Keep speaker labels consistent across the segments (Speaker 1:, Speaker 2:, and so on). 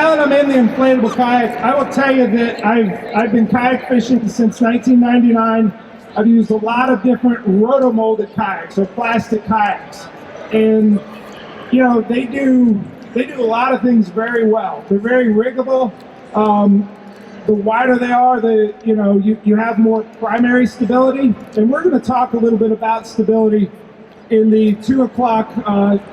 Speaker 1: now that I'm in the inflatable kayak, I will tell you that I've been kayak fishing since 1999. I've used a lot of different roto-molded kayaks or plastic kayaks, and you know they do a lot of things very well. They're very riggable. The wider they are, you have more primary stability, and we're going to talk a little bit about stability in the 2 o'clock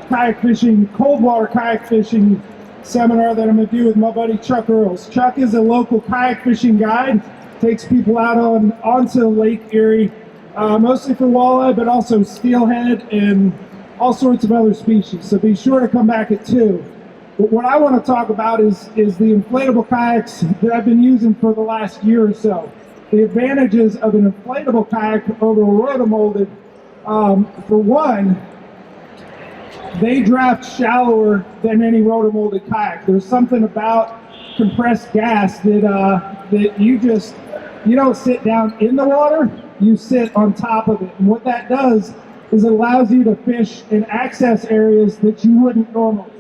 Speaker 1: kayak fishing, cold water kayak fishing seminar that I'm going to do with my buddy Chuck Earls. Chuck is a local kayak fishing guide, takes people out onto Lake Erie, mostly for walleye, but also steelhead and all sorts of other species. So be sure to come back at 2. But what I want to talk about is the inflatable kayaks that I've been using for the last year or so. The advantages of an inflatable kayak over a rotomolded. For one, they draft shallower than any rotomolded kayak. There's something about compressed gas that you don't sit down in the water, you sit on top of it. And what that does is it allows you to fish and access areas that you wouldn't normally.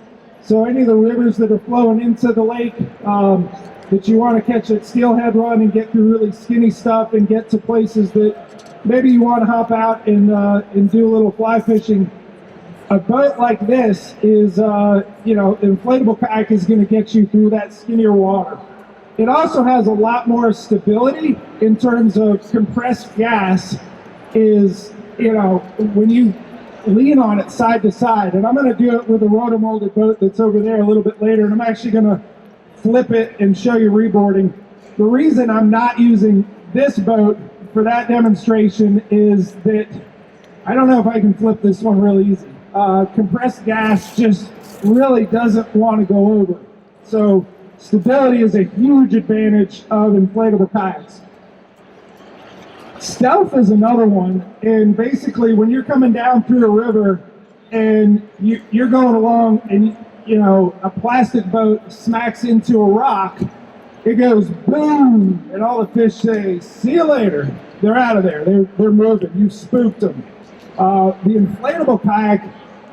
Speaker 1: So any of the rivers that are flowing into the lake that you want to catch that steelhead run and get through really skinny stuff and get to places that maybe you want to hop out and do a little fly fishing. A boat like this is, an inflatable kayak is going to get you through that skinnier water. It also has a lot more stability in terms of compressed gas is, when you lean on it side to side, and I'm going to do it with a rotomolded boat that's over there a little bit later, and I'm actually going to flip it and show you reboarding. The reason I'm not using this boat for that demonstration is that I don't know if I can flip this one really easy. Compressed gas just really doesn't want to go over. So stability is a huge advantage of inflatable kayaks. Stealth is another one, and basically when you're coming down through a river and you're going along and a plastic boat smacks into a rock, it goes boom, and all the fish say, "See you later." They're out of there. They're moving. You spooked them. The inflatable kayak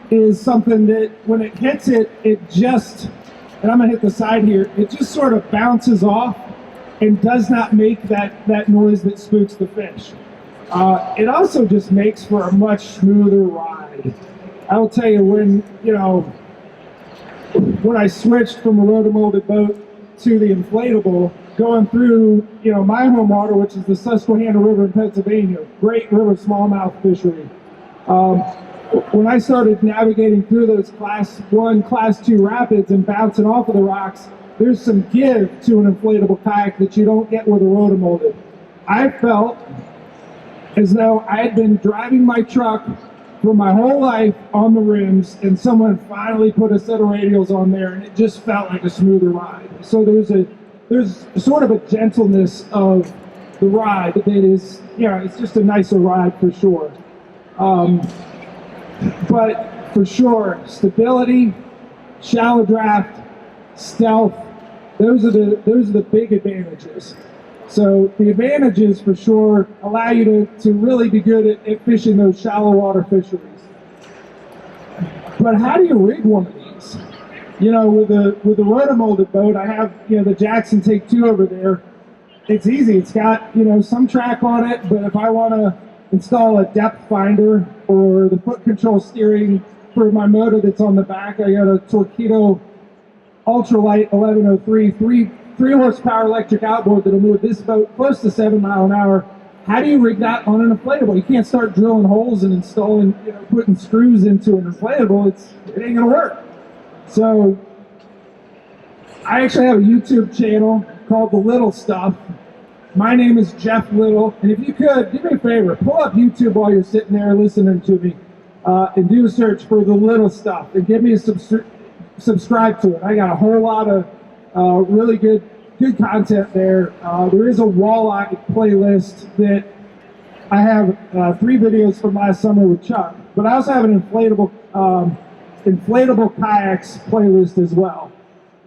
Speaker 1: is something that when it hits it just, and I'm gonna hit the side here, it just sort of bounces off and does not make that noise that spooks the fish. It also just makes for a much smoother ride. I will tell you, when I switched from a rotomolded boat to the inflatable, going through my home water, which is the Susquehanna River in Pennsylvania, great river smallmouth fishery. When I started navigating through those class 1, class 2 rapids and bouncing off of the rocks, there's some give to an inflatable kayak that you don't get with a rotomolded. I felt as though I had been driving my truck for my whole life on the rims, and someone finally put a set of radials on there, and it just felt like a smoother ride. So there's sort of a gentleness of the ride that is, it's just a nicer ride for sure. But for sure, stability, shallow draft, stealth, those are the big advantages. So the advantages for sure allow you to really be good at fishing those shallow water fisheries. But how do you rig one of these? With the rotomolded boat, I have the Jackson Take 2 over there. It's easy. It's got some track on it, but if I want to install a depth finder or the foot control steering for my motor that's on the back, I got a Torpedo Ultralight 1103 3 horsepower electric outboard that'll move this boat close to 7 miles an hour. How do you rig that on an inflatable? You can't start drilling holes and installing, putting screws into an inflatable. It ain't gonna work. So I actually have a YouTube channel called The Little Stuff. My name is Jeff Little, and if you could, do me a favor, pull up YouTube while you're sitting there listening to me, and do a search for The Little Stuff, and give me a subscribe to it. I got a whole lot of really good content there. There is a walleye playlist that I have 3 videos from last summer with Chuck, but I also have an inflatable kayaks playlist as well.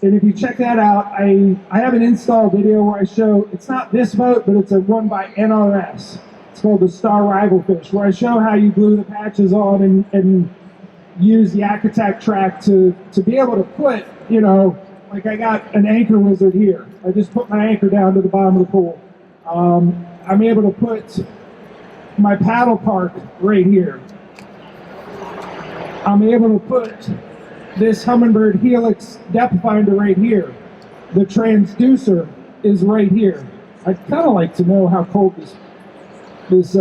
Speaker 1: And if you check that out, I have an install video where I show, it's not this boat, but it's a one by NRS. It's called the Star Rival Fish, where I show how you glue the patches on and use the Yak Attack track to be able to put, like I got an anchor wizard here. I just put my anchor down to the bottom of the pool. I'm able to put my paddle park right here. I'm able to put this Humminbird Helix depth finder right here. The transducer is right here. I'd kind of like to know how cold this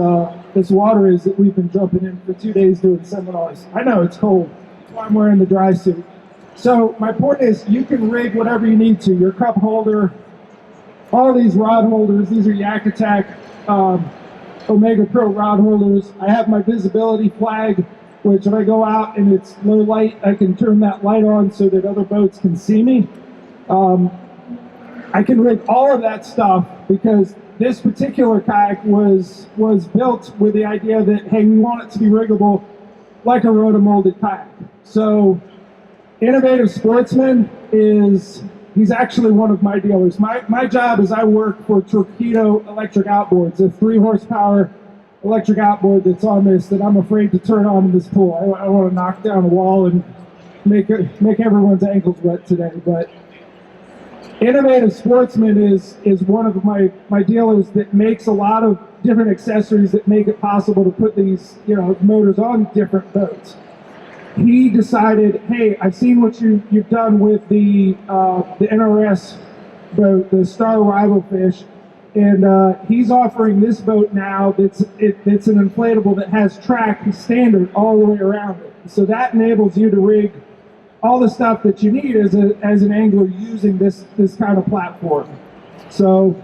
Speaker 1: water is that we've been jumping in for 2 days doing seminars. I know it's cold. That's why I'm wearing the dry suit. So my point is, you can rig whatever you need to. Your cup holder, all these rod holders. These are Yak Attack Omega Pro rod holders. I have my visibility flag, which if I go out and it's low light, I can turn that light on so that other boats can see me. I can rig all of that stuff because this particular kayak was built with the idea that, hey, we want it to be riggable like a rotomolded kayak. So Innovative Sportsman he's actually one of my dealers. My job is I work for Torpedo Electric Outboards, a 3 horsepower electric outboard that's on this that I'm afraid to turn on in this pool. I want to knock down a wall and make everyone's ankles wet today. But Innovative Sportsman is one of my dealers that makes a lot of different accessories that make it possible to put these motors on different boats. He decided, hey, I've seen what you've done with the NRS boat, the Star Rival Fish, and he's offering this boat now it's an inflatable that has track standard all the way around it. So that enables you to rig all the stuff that you need as an angler using this kind of platform. So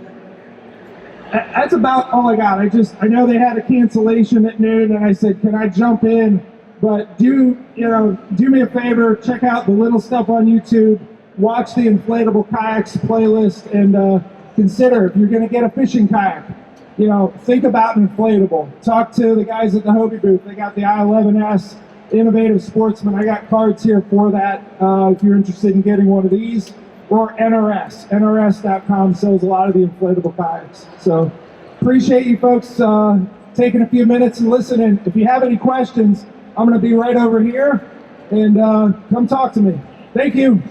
Speaker 1: that's about all I got. I know they had a cancellation at noon, and I said, can I jump in? But do me a favor, check out the little stuff on YouTube, watch the Inflatable Kayaks playlist, and consider if you're going to get a fishing kayak, think about an inflatable. Talk to the guys at the Hobie booth. They got the I-11S Innovative Sportsman. I got cards here for that if you're interested in getting one of these. Or NRS. NRS.com sells a lot of the inflatable kayaks. So appreciate you folks taking a few minutes and listening. If you have any questions, I'm going to be right over here, and come talk to me. Thank you.